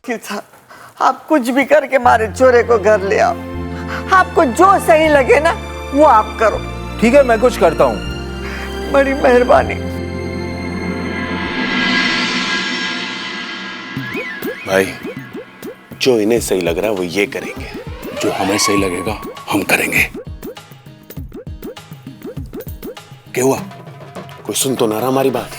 वकील साहब, आप कुछ भी करके मारे चोरे को घर ले आओ। आपको जो सही लगे ना वो आप करो। ठीक है, मैं कुछ करता हूँ। बड़ी मेहरबानी। भाई, जो इन्हें सही लग रहा है वो ये करेंगे, जो हमें सही लगेगा हम करेंगे। क्या हुआ? कोई सुन तो ना रहा हमारी बात?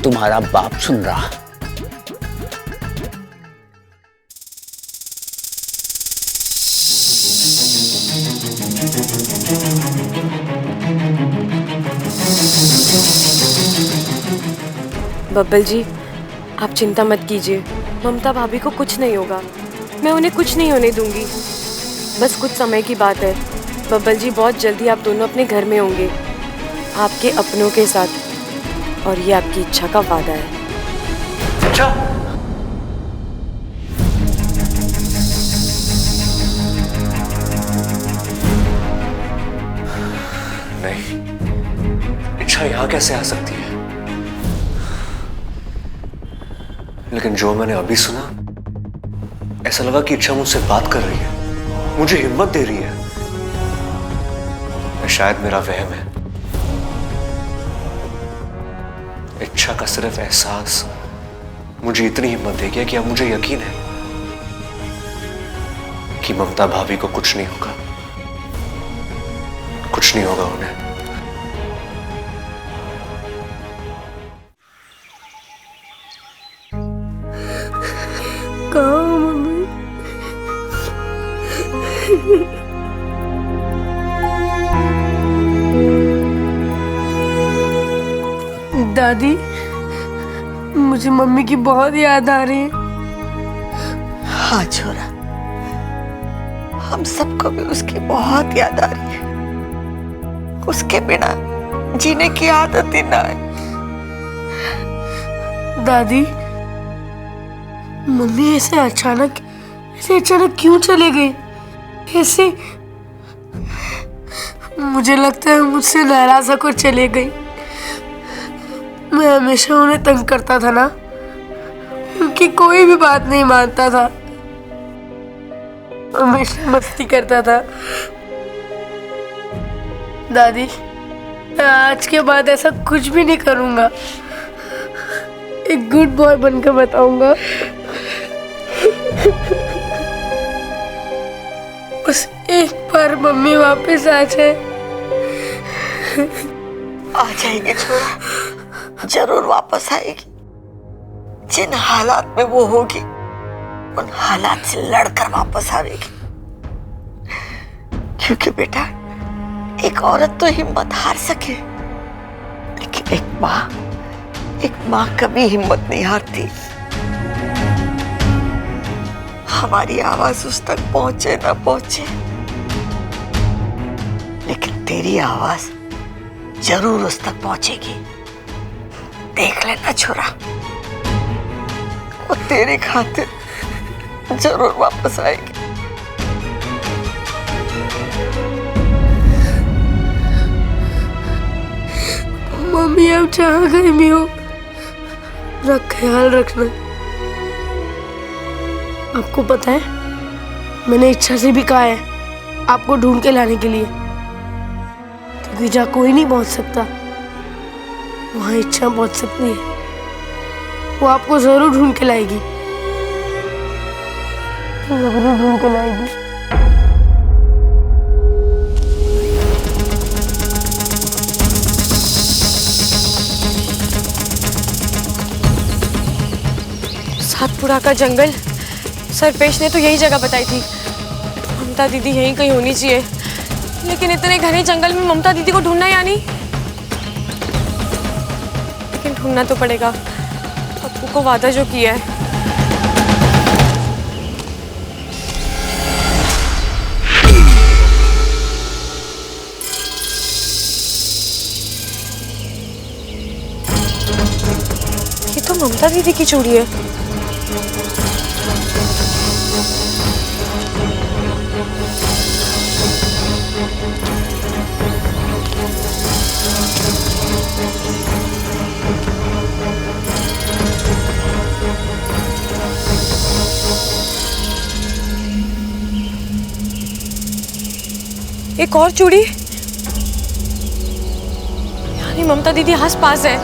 तुम्हारा बाप सुन रहा। बब्बल जी, आप चिंता मत कीजिए, ममता भाभी को कुछ नहीं होगा। मैं उन्हें कुछ नहीं होने दूंगी। बस कुछ समय की बात है। बब्बल जी, बहुत जल्दी आप दोनों अपने घर में होंगे, आपके अपनों के साथ, और ये आपकी इच्छा का वादा है। अच्छा, नहीं, इच्छा यहां कैसे आ सकती है? लेकिन जो मैंने अभी सुना, ऐसा लगा कि इच्छा मुझसे बात कर रही है, मुझे हिम्मत दे रही है। शायद मेरा वहम है। इच्छा का सिर्फ एहसास मुझे इतनी हिम्मत दे गया कि अब मुझे यकीन है कि ममता भाभी को कुछ नहीं होगा, कुछ नहीं होगा उन्हें। कहाँ मम्मी? दादी, मुझे मम्मी की बहुत याद आ रही है। हाँ छोरा, हम सबको भी उसकी बहुत याद आ रही है। उसके बिना जीने की आदत ही ना है। दादी, मम्मी ऐसे अचानक क्यों चले गई? ऐसे मुझे लगता है मुझसे नाराज होकर चले गई। मैं हमेशा उन्हें तंग करता था ना, उनकी कोई भी बात नहीं मानता था, हमेशा मस्ती करता था। दादी, मैं आज के बाद ऐसा कुछ भी नहीं करूंगा। एक गुड बॉय बनकर बताऊंगा। बस एक बार मम्मी वापस आ जाए। आ जाएगी छोरा, जरूर वापस आएगी। जिन हालात में वो होगी उन हालात से लड़कर वापस आएगी। क्योंकि बेटा, एक औरत तो हिम्मत हार सके, लेकिन एक माँ कभी हिम्मत नहीं हारती। हमारी आवाज उस तक पहुंचे ना पहुंचे, लेकिन तेरी आवाज जरूर उस तक पहुंचेगी। देख लेना छोरा, वो तेरी खातिर जरूर वापस आएगी। मम्मी, आप जहाँ कहीं भी हो, अपना ख्याल रखना। आपको पता है, मैंने इच्छा से भी कहा है आपको ढूंढ के लाने के लिए, क्योंकि जहाँ कोई नहीं पहुंच सकता वहां इच्छा पहुंच सकती है। वो आपको जरूर ढूंढ के लाएगी, जरूर ढूंढ के लाएगी। सातपुरा का जंगल, सरपेश ने तो यही जगह बताई थी। ममता दीदी यहीं कहीं होनी चाहिए, लेकिन इतने घने जंगल में ममता दीदी को ढूंढना यानी, लेकिन ढूंढना तो पड़ेगा। पप्पू को वादा जो किया है। ये तो ममता दीदी की चूड़ी है। एक और चूड़ी। यानी ममता दीदी आस पास है।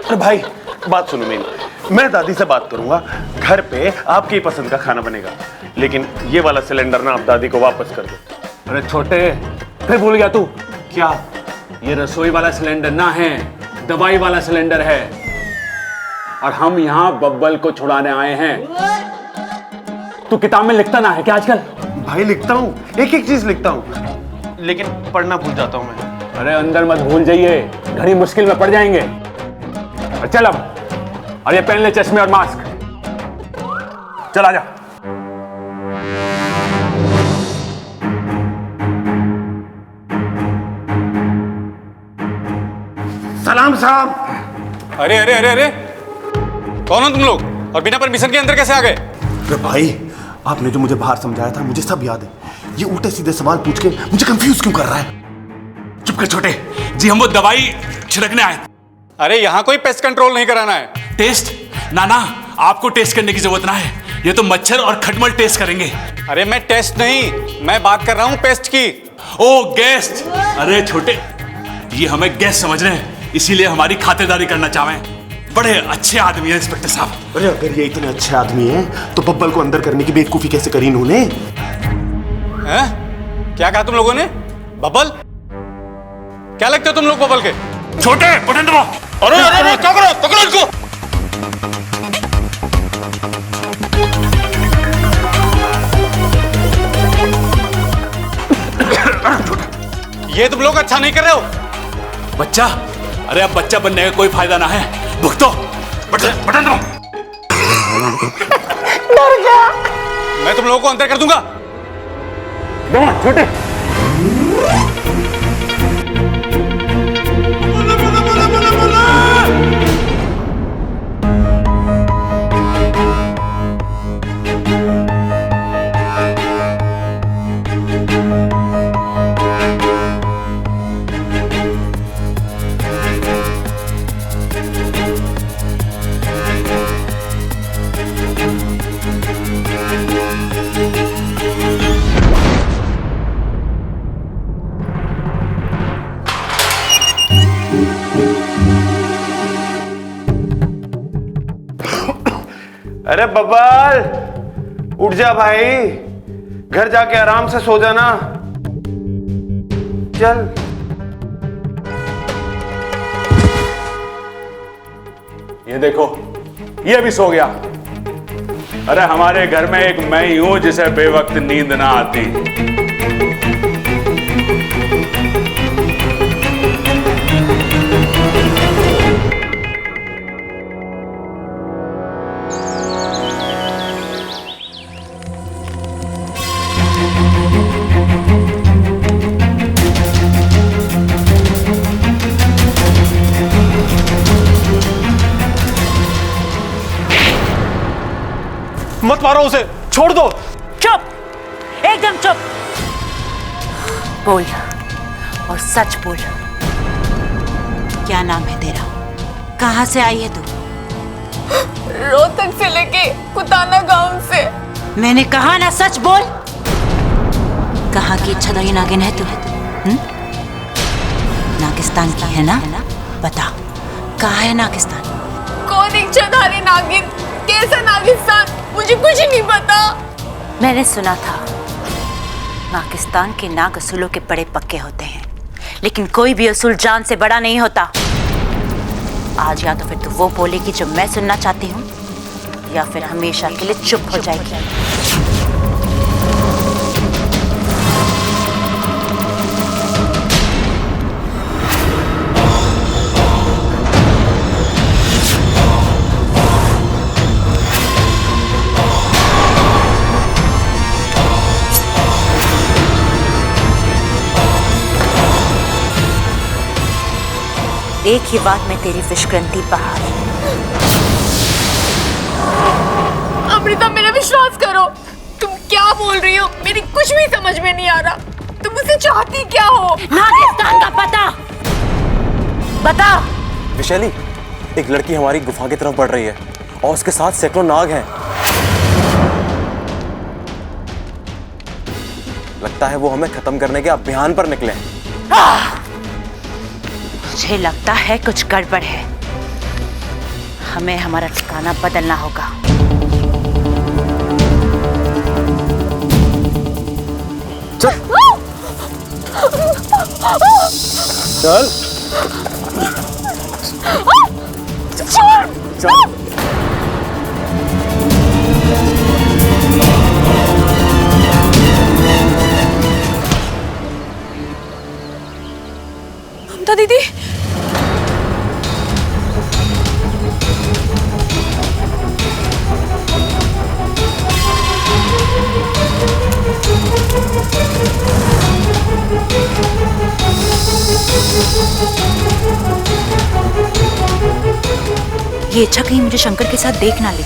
अरे भाई बात सुनो मेरी, मैं दादी से बात करूंगा, घर पे आपकी ही पसंद का खाना बनेगा, लेकिन ये वाला सिलेंडर ना आप दादी को वापस कर दो। अरे छोटे, फिर भूल गया तू? क्या? ये रसोई वाला सिलेंडर ना है, दवाई वाला सिलेंडर है। और हम यहाँ बब्बल को छुड़ाने आए हैं। तू किताब में लिखता ना है क्या आजकल? भाई लिखता हूँ, एक एक चीज लिखता हूँ, लेकिन पढ़ना भूल जाता हूँ मैं। अरे अंदर मत भूल जाइए, घड़ी मुश्किल में पड़ जाएंगे। और चल अब, और ये पहन ले चश्मे और मास्क। चल आजा। सलाम साहब। अरे अरे अरे अरे, कौन हो तुम लोग और बिना परमिशन के अंदर कैसे आ गए? अरे भाई, आपने जो मुझे बाहर समझाया था मुझे सब याद है। ये उल्टे सीधे सवाल पूछ के मुझे कंफ्यूज क्यों कर रहा है? चुप कर छोटे जी, हम वो दवाई छिड़कने आए। अरे यहाँ कोई पेस्ट कंट्रोल नहीं कराना है। टेस्ट? ना ना, आपको टेस्ट करने की जरूरत ना है, ये तो मच्छर और खटमल टेस्ट करेंगे। अरे मैं टेस्ट नहीं, मैं बात कर रहा हूँ पेस्ट की। ओ गेस्ट। अरे छोटे, ये हमें गेस्ट समझ रहे हैं, इसीलिए हमारी खातिरदारी करना चाहें। बड़े अच्छे आदमी हैं इंस्पेक्टर साहब। अरे अगर ये इतने अच्छे आदमी हैं तो बब्बल को अंदर करने की बेवकूफी कैसे करी इन्होंने? हैं? क्या कहा तुम लोगों ने? बबल? क्या लगते हो तुम लोग बबल के? छोटे बटन दबाओ। अरे अरे क्या करो, पकड़ो इसको। ये तुम लोग अच्छा नहीं कर रहे हो। बच्चा, अरे अब बच्चा बनने का कोई फायदा ना है, भुगतो। बटन दबाओ। डर गया। मैं तुम लोगों को अंदर कर दूंगा। छोटे, अरे बब्बल, उठ जा भाई, घर जाके आराम से सो जाना। चल। ये देखो, ये भी सो गया। अरे हमारे घर में एक मैं ही हूं जिसे बेवक्त नींद ना आती। मत मारो उसे, छोड़ दो। चुप, एकदम चुप। बोल और सच बोल, क्या नाम है तेरा? कहां से आई है तू? रोहतक से लेके कुताना गांव से। मैंने कहा ना, सच बोल। कहाँ की इच्छाधारी नागिन है तू? नागिस्तान की है ना? बता, कहाँ है नागिस्तान? कौन इच्छाधारी नागिन? कैसा नागिस्तान? मुझे कुछ नहीं पता। मैंने सुना था पाकिस्तान के नाग असूलों के बड़े पक्के होते हैं, लेकिन कोई भी असूल जान से बड़ा नहीं होता। आज या तो फिर तू वो बोलेगी जो मैं सुनना चाहती हूँ, या फिर हमेशा के लिए चुप हो जाएगी। एक ही बात में तेरी विश्रांति बहार। अमृता, मेरा विश्वास करो। तुम क्या बोल रही हो? मेरी कुछ भी समझ में नहीं आ रहा। तुम मुझसे चाहती क्या हो? नागिस्तान का पता बता। विशाली, एक लड़की हमारी गुफा की तरफ बढ़ रही है और उसके साथ सैकड़ों नाग हैं। लगता है वो हमें खत्म करने के अभियान पर निकले हैं। मुझे लगता है कुछ गड़बड़ है। हमें हमारा ठिकाना बदलना होगा। चल चल ममता दीदी, ये इच्छा कहीं मुझे शंकर के साथ देख ना ले।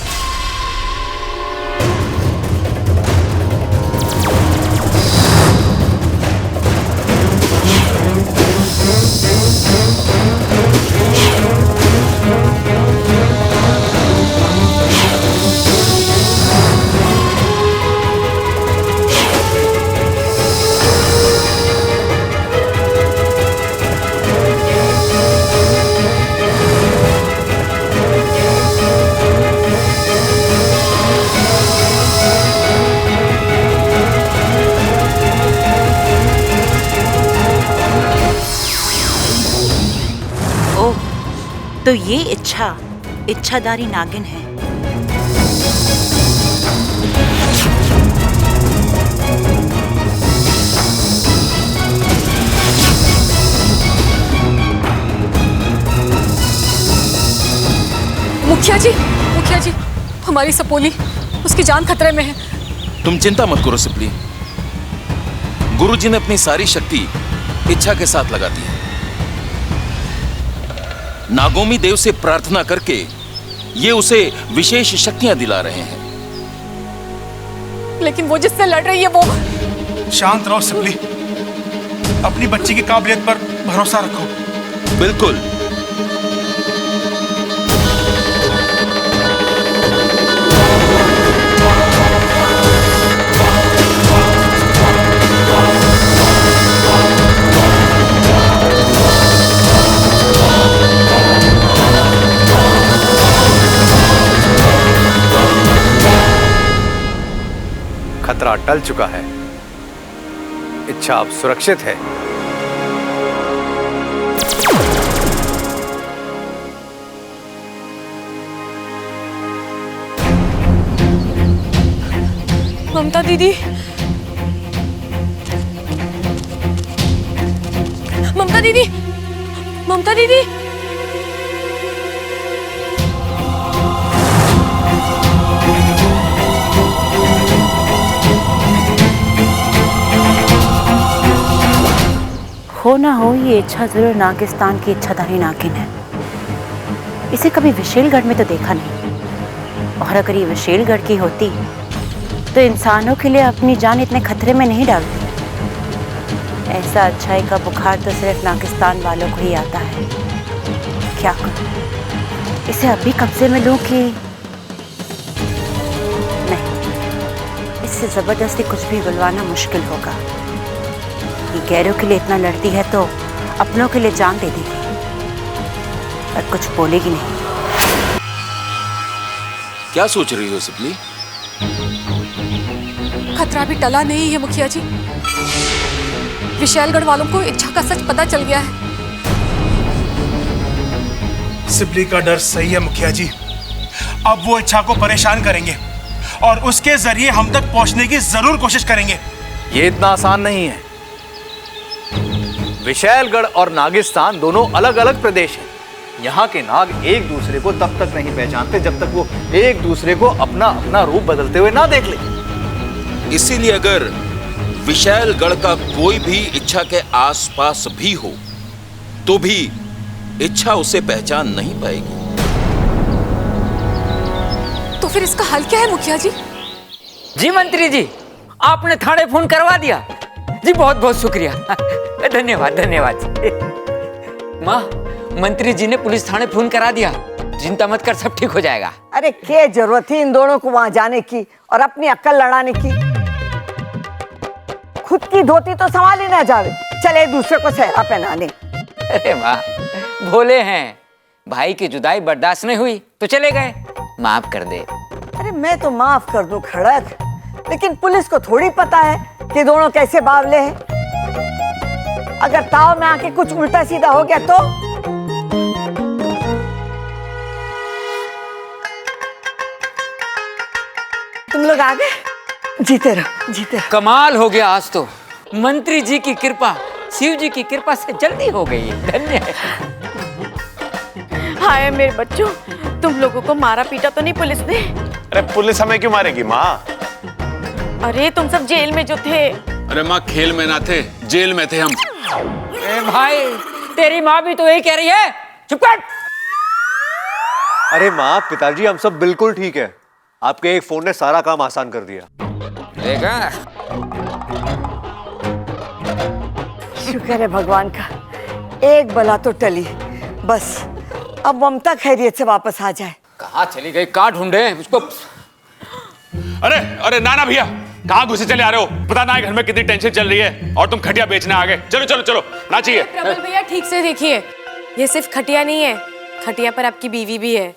तो ये इच्छाधारी नागिन है। मुखिया जी, हमारी सपोली, उसकी जान खतरे में है। तुम चिंता मत करो सिपली। गुरुजी ने अपनी सारी शक्ति इच्छा के साथ लगा दी है। नागोमी देव से प्रार्थना करके ये उसे विशेष शक्तियां दिला रहे हैं। लेकिन वो जिससे लड़ रही है वो। शांत रहो सिपली, अपनी बच्ची की काबिलियत पर भरोसा रखो। बिल्कुल। खतरा टल चुका है। इच्छा अब सुरक्षित है। ममता दीदी, ममता दीदी, ममता दीदी। हो ना हो, ये इच्छा जरूर नागिस्तान की इच्छाधारी नागिन है। इसे कभी विशेलगढ़ में तो देखा नहीं, और अगर ये विशेलगढ़ की होती तो इंसानों के लिए अपनी जान इतने खतरे में नहीं डालती। ऐसा अच्छाई का बुखार तो सिर्फ नागिस्तान वालों को ही आता है। क्या करूं, इसे अभी कब्जे में लूं कि नहीं? इससे जबरदस्ती कुछ भी बुलवाना मुश्किल होगा। ये गैरों के लिए इतना लड़ती है तो अपनों के लिए जान दे देगी, पर कुछ बोलेगी नहीं। क्या सोच रही हो सिपली? खतरा भी टला नहीं है मुखिया जी। विशालगढ़ वालों को इच्छा का सच पता चल गया है। सिपली का डर सही है मुखिया जी। अब वो इच्छा को परेशान करेंगे और उसके जरिए हम तक पहुंचने की जरूर कोशिश करेंगे। ये इतना आसान नहीं है। विशैलगढ़ और नागिस्तान दोनों अलग अलग प्रदेश हैं। यहाँ के नाग एक दूसरे को तब तक नहीं पहचानते जब तक वो एक दूसरे को अपना अपना रूप बदलते हुए ना देख ले। इसीलिए अगर विशैलगढ़ का कोई भी इच्छा के आसपास भी हो तो भी इच्छा उसे पहचान नहीं पाएगी। तो फिर इसका हल क्या है मुखिया जी? जी मंत्री जी, आपने थाने फोन करवा दिया जी। बहुत बहुत शुक्रिया, धन्यवाद धन्यवाद। माँ, मंत्री जी ने पुलिस थाने फोन करा दिया। चिंता मत कर, सब ठीक हो जाएगा। अरे क्या जरूरत थी इन दोनों को वहां जाने की और अपनी अक्ल लड़ाने की? खुद की धोती तो संभाली ना जावे, चले दूसरे को सेहरा पहनाने। अरे माँ, भोले हैं, भाई की जुदाई बर्दाश्त नहीं हुई तो चले गए, माफ कर दे। अरे मैं तो माफ कर दूं खड़क, लेकिन पुलिस को थोड़ी पता है कि दोनों कैसे बावले हैं। अगर ताव में आके कुछ उल्टा सीधा हो गया तो? तुम लोग आ गए? जीते रहो, जीते रहो। कमाल हो गया आज तो, मंत्री जी की कृपा, शिव जी की कृपा से जल्दी हो गई है, धन्य है। हाय मेरे बच्चों, तुम लोगों को मारा पीटा तो नहीं पुलिस ने? अरे पुलिस हमें क्यों मारेगी माँ? अरे तुम सब जेल में जो थे। अरे माँ, खेल में ना थे, जेल में थे हम। अरे भाई, तेरी माँ भी तो यही कह रही है, चुप कर। अरे माँ, पिताजी हम सब बिल्कुल ठीक है। आपके एक फोन ने सारा काम आसान कर दिया। देखा? शुक्र है भगवान का, एक बला तो टली। बस अब ममता खैरियत से वापस आ जाए। कहाँ चली गई, कहाँ ढूंढे उसको? अरे अरे नाना भैया, कहाँ घुसे चले आ रहे हो? पता ना है घर में कितनी टेंशन चल रही है, और तुम खटिया बेचने आ गए। चलो चलो चलो, ना चाहिए। प्रबल भैया ठीक से देखिए, ये सिर्फ खटिया नहीं है, खटिया पर आपकी बीवी भी है।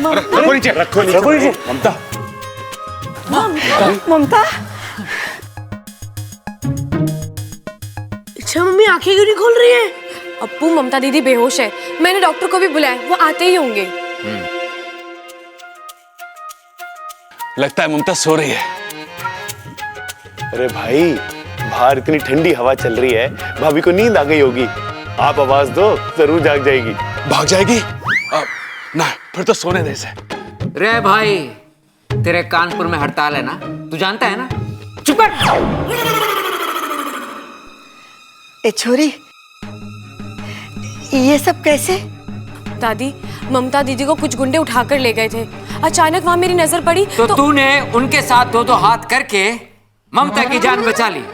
रखो नीचे, रखो नीचे। ममता, ममता, अच्छा मम्मी आंखें क्यों नहीं खोल रही है? अप्पू, ममता दीदी बेहोश है, मैंने डॉक्टर को भी बुलाया, वो आते ही होंगे। लगता है ममता सो रही है। अरे भाई, बाहर इतनी ठंडी हवा चल रही है, भाभी को नींद आ गई होगी। आप आवाज दो, जरूर जाग जाएगी। भाग जाएगी? ना, फिर तो सोने दे इसे। रे भाई, तेरे कानपुर में हड़ताल है ना, तू जानता है ना? चुप कर। ए छोरी, ये सब कैसे? दादी, ममता दीदी को कुछ गुंडे उठाकर ले गए थे, अचानक वहां मेरी नजर पड़ी तो तूने उनके साथ दो हाथ करके ममता की जान बचा ली।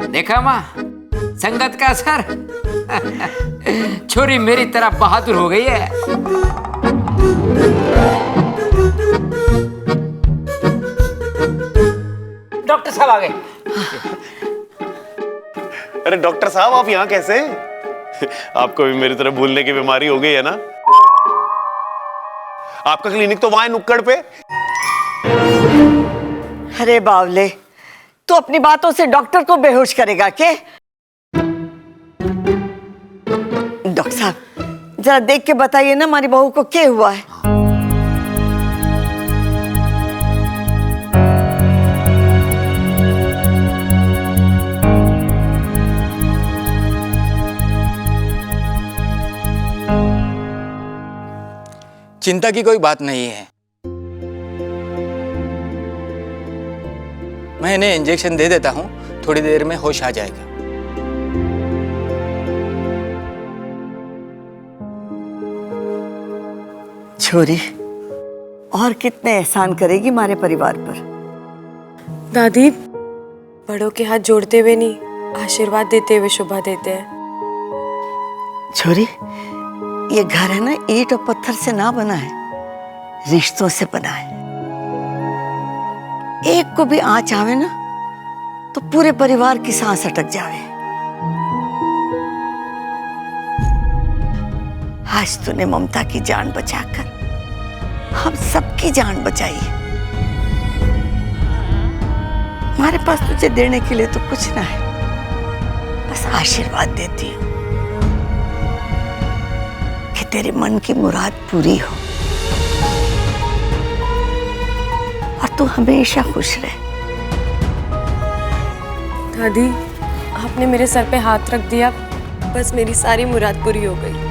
देखा माँ, संगत का असर। छोरी मेरी तरह बहादुर हो गई है। डॉक्टर साहब आ गए। अरे डॉक्टर साहब, आप यहाँ कैसे? आपको भी मेरी तरह भूलने की बीमारी हो गई है ना? आपका क्लिनिक तो वहां है, नुक्कड़ पे। अरे बावले, तू अपनी बातों से डॉक्टर को बेहोश करेगा क्या? डॉक्टर साहब, जरा देख के बताइए ना, हमारी बहू को क्या हुआ है? चिंता की कोई बात नहीं है। मैं इन्हें इंजेक्शन दे देता हूं, थोड़ी देर में होश आ जाएगा। छोरी, और कितने एहसान करेगी हमारे परिवार पर? दादी, बड़ों के हाथ जोड़ते हुए नहीं, आशीर्वाद देते हुए शोभा देते हैं। छोरी, ये घर है ना, ईंट और पत्थर से ना बना है, रिश्तों से बना है। एक को भी आंच आवे ना तो पूरे परिवार की सांस अटक जावे। आज तूने ममता की जान बचाकर हम सबकी जान बचाई है। हमारे पास तुझे देने के लिए तो कुछ ना है, बस आशीर्वाद देती हूँ कि तेरे मन की मुराद पूरी हो और तू हमेशा खुश रहे। दादी, आपने मेरे सर पे हाथ रख दिया, बस मेरी सारी मुराद पूरी हो गई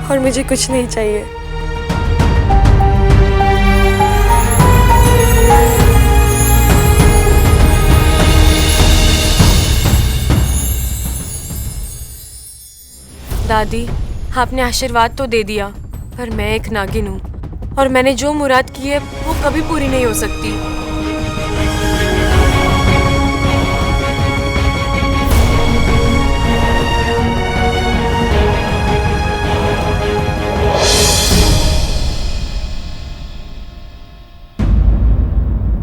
और मुझे कुछ नहीं चाहिए। दादी, आपने आशीर्वाद तो दे दिया, पर मैं एक नागिन हूँ और मैंने जो मुराद की है वो कभी पूरी नहीं हो सकती।